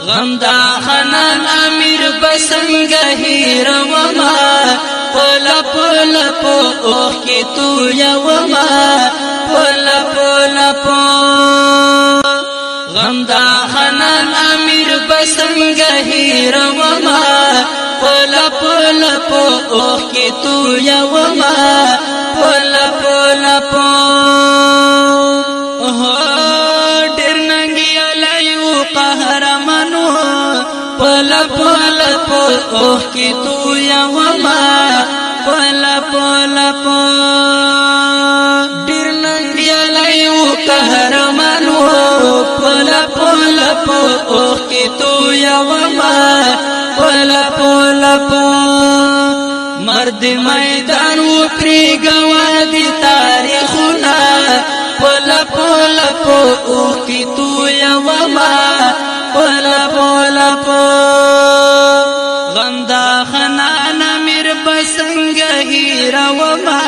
غم دا خنان امیر بسنگ هیر وما پولا پولا پو اوخ کی تو یا وما پولا پولا پو غم دا خنان امیر بسنگ هیر وما پولا پولا پو اوخ کی تو یا وما پولا پولا پو پولا پولا پو اوخ کی تو یا وما پولا پولا پو ډیر ننګیالیو قهرمانو پولا پولا پو اوخ کی تو یا وما پولا پولا پو مرد میدان وکړي گوادی تاریخونه پولا پولا پو اوخ کی تو یا وما پولا پولا پو غم دا خنان امیر بسنگ هیر وما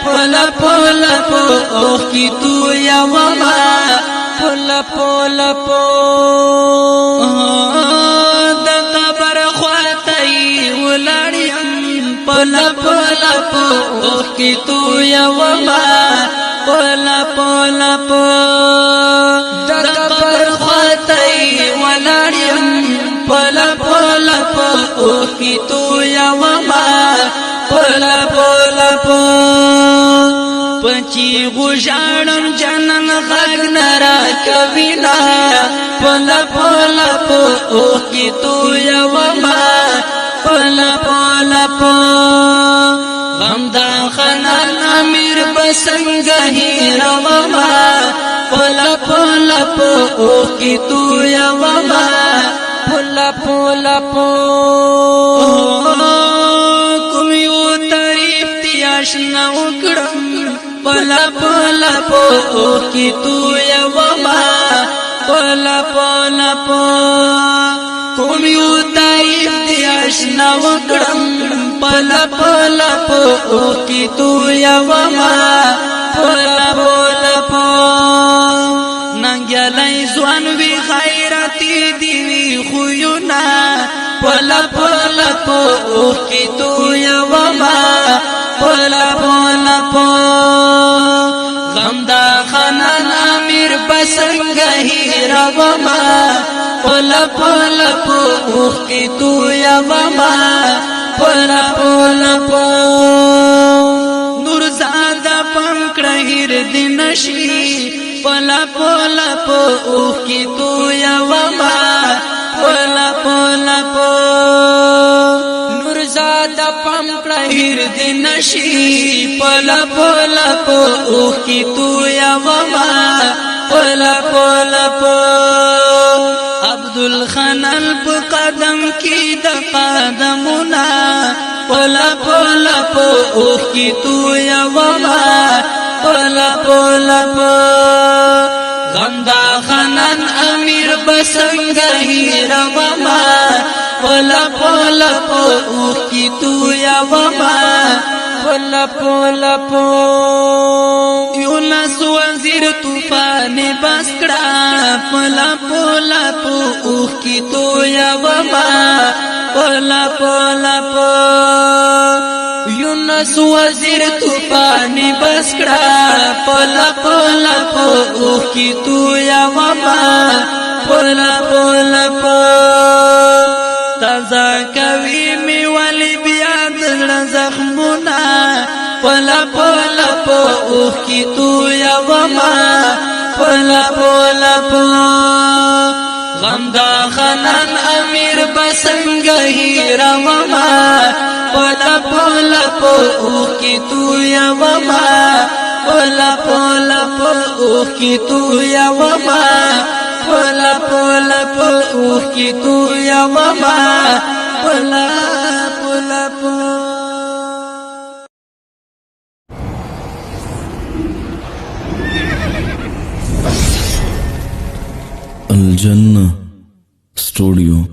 پولا پولا پو اوخ کی تو یا وما پولا پولا پو دا قبر خواتی ولاریم پولا پولا پو اوخ کی تو یا وما پولا پولا پو دا قبر خواتی ولاریم پولا پولا پو اوخ کی تو یا وما پولا پولا پو پچی غشانم جنن غاگ نرا کبینا پولا پولا پو اوخ کی تو یا وما پولا پولا پو غم دا خنان امیر بسنگ هیر وما پولا پولا پو اوخ کی تو یا وما پولا پولا پو کوم یو تعریف دی آشنا وکړم پولا پولا پو اوخ کی تو یا وما پولا پولا پو کوم یو تعریف دی آشنا وکړم پولا پولا پو اوخ کی تو یا وما پولا پولا پو ننګیالی ځوان وی خیرتی دی وی خویونا پولا پولا پو اوخ کی تو یا وما پولا پولا پو غم دا خنان امیر بسنگ هیر وما پولا پولا پو اوخ کی تو یا وما پولا پولا پو نور زادا پنکړه هیر دی نشي پولا پولا پو اوخ کی تو یا وما پولا پولا پو نور زادا پنکړه هیر دی نشي پولا پولا پو اوخ کی تو یا وما پولا پولا پو عبدالخنل په قدم کی د قدمونه پولا پولا پو اوخ کی تو یا وما پولا پولا پو غم دا خنان امیر بسنگ هیر وما پولا پولا پو اوخ کی تو یا وما پولا پولا پو یونس وزیر طوفان بسکڑا پولا پولا پو اوخ کی تو یا وما پولا پولا پو یونس وزیر طوفان بسکڑا پولا پولا پو اوخ کی تو یا وما پولا پولا پو تازه کوي می ولی بیا د زخمونه پولا پولا پو اوخ کی تو یا وما پولا پولا پو غم دا خنان امیر بسنگ هیر وما پولا پولا پو اوخ کی تو یا وما پولا پولا پو اوخ کی تو یا وما پولا پولا پو اوخ کی تو یا وما پولا پولا پو الجنة ستوديو